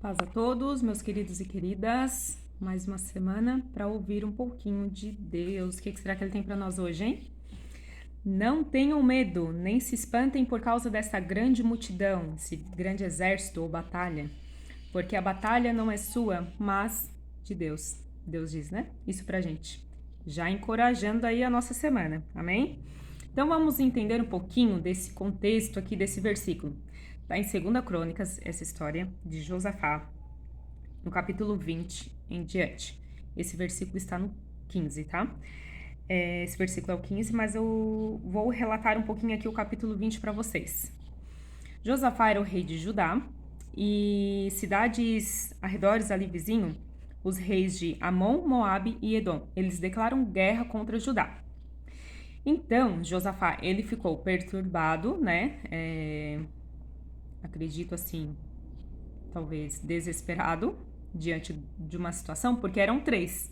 Paz a todos, meus queridos e queridas. Mais uma semana para ouvir um pouquinho de Deus. O que será que Ele tem para nós hoje, hein? Não tenham medo, nem se espantem por causa dessa grande multidão, esse grande exército ou batalha, porque a batalha não é sua, mas de Deus. Deus diz, né? Isso pra gente. Já encorajando aí a nossa semana, amém? Então vamos entender um pouquinho desse contexto aqui desse versículo. Está em 2 Crônicas, essa história de Josafá, no capítulo 20 em diante. Esse versículo está no 15, tá? Esse versículo é o 15, mas eu vou relatar um pouquinho aqui o capítulo 20 para vocês. Josafá era o rei de Judá e cidades arredores ali vizinho, os reis de Amon, Moabe e Edom, eles declaram guerra contra Judá. Então, Josafá, ele ficou perturbado, né? Acredito assim, talvez desesperado diante de uma situação, porque eram três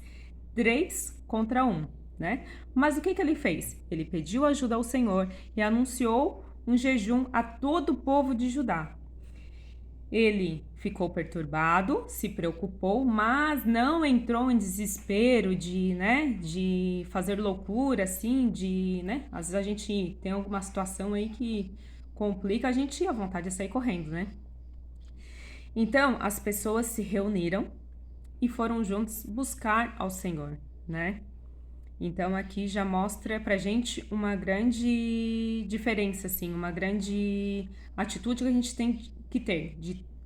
contra um, né? Mas o que ele fez? Ele pediu ajuda ao Senhor e anunciou um jejum a todo o povo de Judá. Ele ficou perturbado, se preocupou, mas não entrou em desespero de fazer loucura, assim, né? Às vezes a gente tem alguma situação aí que complica, a gente a vontade de sair correndo, né? Então, as pessoas se reuniram e foram juntos buscar ao Senhor, né? Então, aqui já mostra pra gente uma grande diferença, assim, uma grande atitude que a gente tem que ter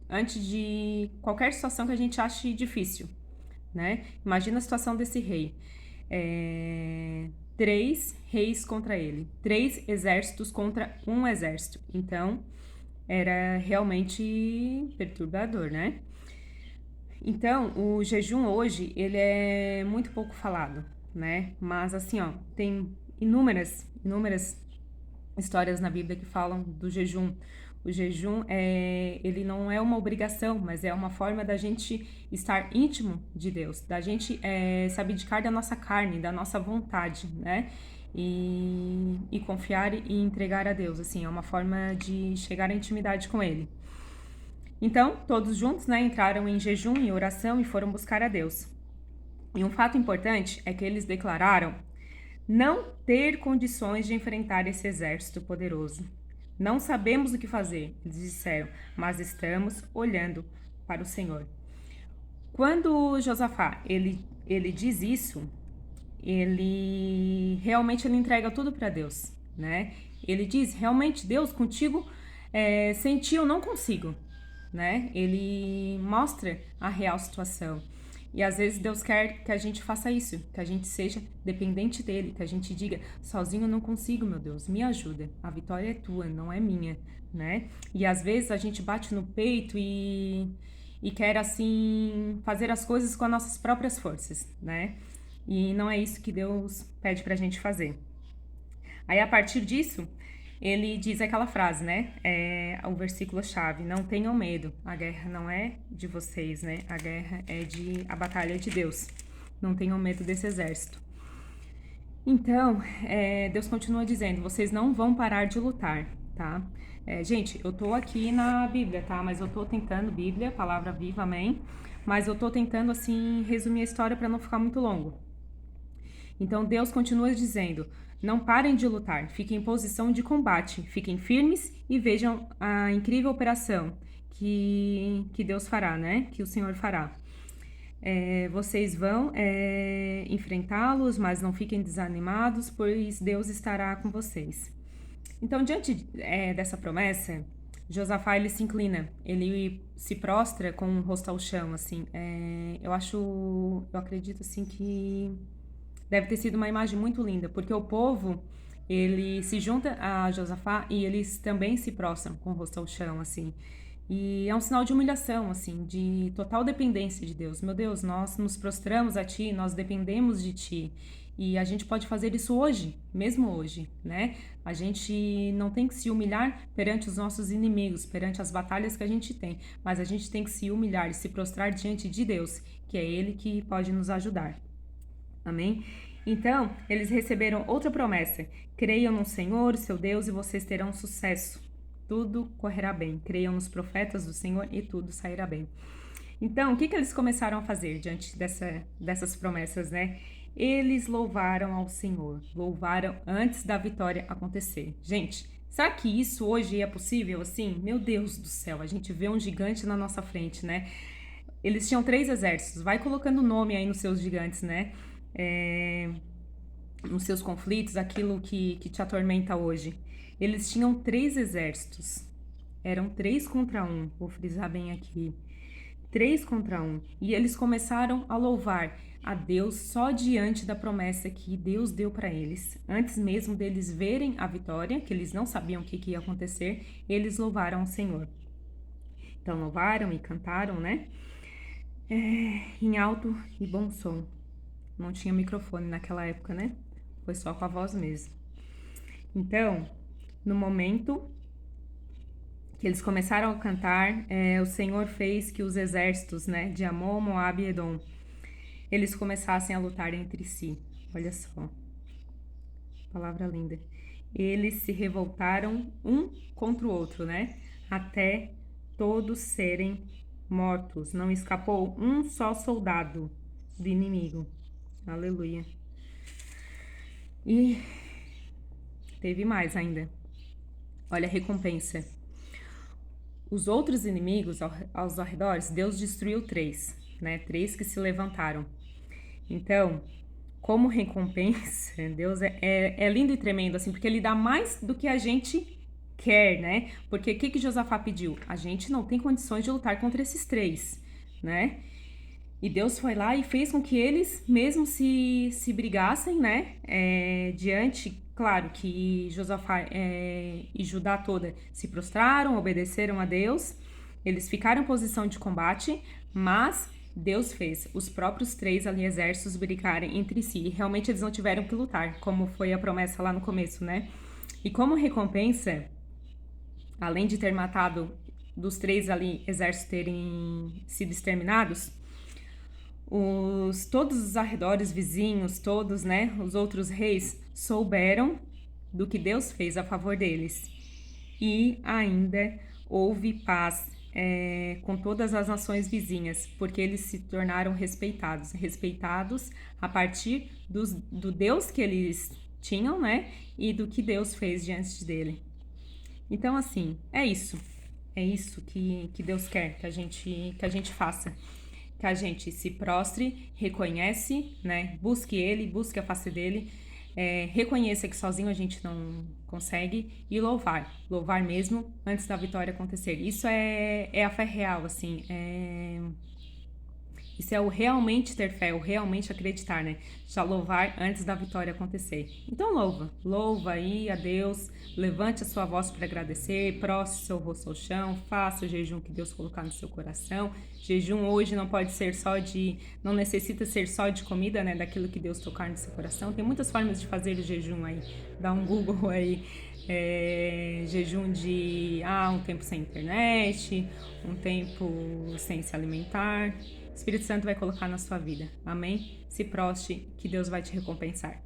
antes de qualquer situação que a gente ache difícil, né? Imagina a situação desse rei. Três reis contra ele, três exércitos contra um exército. Então, era realmente perturbador, né? Então, o jejum hoje, ele é muito pouco falado, né? Mas assim, ó, tem inúmeras histórias na Bíblia que falam do jejum. O jejum, ele não é uma obrigação, mas é uma forma da gente estar íntimo de Deus, da gente se abdicar da nossa carne, da nossa vontade, né? E confiar e entregar a Deus, assim, é uma forma de chegar à intimidade com Ele. Então, todos juntos, né, entraram em jejum e oração e foram buscar a Deus. E um fato importante é que eles declararam não ter condições de enfrentar esse exército poderoso. Não sabemos o que fazer, eles disseram, mas estamos olhando para o Senhor. Quando Josafá, ele diz isso, ele realmente ele entrega tudo para Deus, né? Ele diz, realmente, Deus, contigo, sem ti eu não consigo, né? Ele mostra a real situação. E às vezes Deus quer que a gente faça isso, que a gente seja dependente dele, que a gente diga, sozinho eu não consigo, meu Deus, me ajuda. A vitória é tua, não é minha, né? E às vezes a gente bate no peito e quer assim fazer as coisas com as nossas próprias forças, né? E não é isso que Deus pede pra gente fazer. Aí a partir disso, ele diz aquela frase, né? O versículo-chave: não tenham medo, a guerra não é de vocês, né? A batalha é de Deus. Não tenham medo desse exército. Então, Deus continua dizendo: vocês não vão parar de lutar, tá? Gente, eu tô aqui na Bíblia, tá? Mas eu tô tentando, Bíblia, palavra viva, amém? Mas eu tô tentando, assim, resumir a história para não ficar muito longo. Então Deus continua dizendo: não parem de lutar, fiquem em posição de combate, fiquem firmes e vejam a incrível operação que Deus fará, né? Que o Senhor fará. Vocês vão enfrentá-los, mas não fiquem desanimados, pois Deus estará com vocês. Então, diante dessa promessa, Josafá ele se inclina, ele se prostra com o rosto ao chão, assim. Eu acredito assim que deve ter sido uma imagem muito linda, porque o povo, ele se junta a Josafá e eles também se prostram com o rosto ao chão, assim. E é um sinal de humilhação, assim, de total dependência de Deus. Meu Deus, nós nos prostramos a Ti, nós dependemos de Ti. E a gente pode fazer isso hoje, mesmo hoje, né? A gente não tem que se humilhar perante os nossos inimigos, perante as batalhas que a gente tem, mas a gente tem que se humilhar e se prostrar diante de Deus, que é Ele que pode nos ajudar. Amém? Então, eles receberam outra promessa: creiam no Senhor, seu Deus, e vocês terão sucesso. Tudo correrá bem. Creiam nos profetas do Senhor e tudo sairá bem. Então, o que que eles começaram a fazer diante dessas promessas, né? Eles louvaram ao Senhor, louvaram antes da vitória acontecer. Gente, será que isso hoje é possível assim? Meu Deus do céu, a gente vê um gigante na nossa frente, né? Eles tinham 3 exércitos, vai colocando nome aí nos seus gigantes, né? Nos seus conflitos, aquilo que te atormenta hoje. Eles tinham 3 exércitos, eram 3 contra 1, vou frisar bem aqui. 3 contra 1. E eles começaram a louvar a Deus só diante da promessa que Deus deu para eles. Antes mesmo deles verem a vitória, que eles não sabiam o que ia acontecer, eles louvaram o Senhor. Então louvaram e cantaram, né? Em alto e bom som. Não tinha microfone naquela época, né? Foi só com a voz mesmo. Então, no momento que eles começaram a cantar, o Senhor fez que os exércitos, né, de Amon, Moabe e Edom, eles começassem a lutar entre si. Olha só, palavra linda. Eles se revoltaram um contra o outro, né, até todos serem mortos. Não escapou um só soldado do inimigo. Aleluia. E teve mais ainda. Olha a recompensa. Os outros inimigos aos arredores, Deus destruiu 3, né? 3 que se levantaram. Então, como recompensa, Deus é lindo e tremendo, assim, porque Ele dá mais do que a gente quer, né? Porque o que Josafá pediu? A gente não tem condições de lutar contra esses 3, né? E Deus foi lá e fez com que eles mesmo se brigassem, né? Diante, claro, que Josafá e Judá toda se prostraram, obedeceram a Deus. Eles ficaram em posição de combate, mas Deus fez os próprios 3 ali exércitos brigarem entre si. E realmente eles não tiveram que lutar, como foi a promessa lá no começo, né? E como recompensa, além de ter matado dos 3 ali exércitos terem sido exterminados, todos os arredores vizinhos, todos, né, os outros reis souberam do que Deus fez a favor deles. E ainda houve paz com todas as nações vizinhas, porque eles se tornaram respeitados a partir do Deus que eles tinham, né, e do que Deus fez diante dele. Então, assim, é isso que Deus quer que a gente faça. Que a gente se prostre, reconhece, né? Busque Ele, busque a face dele, reconheça que sozinho a gente não consegue e louvar mesmo antes da vitória acontecer. Isso é a fé real, assim, isso é o realmente ter fé, o realmente acreditar, né? Já louvar antes da vitória acontecer. Então louva aí a Deus, levante a sua voz para agradecer, prostre seu rosto ao chão, faça o jejum que Deus colocar no seu coração. Jejum hoje não necessita ser só de comida, né? Daquilo que Deus tocar no seu coração. Tem muitas formas de fazer o jejum aí. Dá um Google aí. Jejum de um tempo sem internet, um tempo sem se alimentar. O Espírito Santo vai colocar na sua vida. Amém? Se prostre, que Deus vai te recompensar.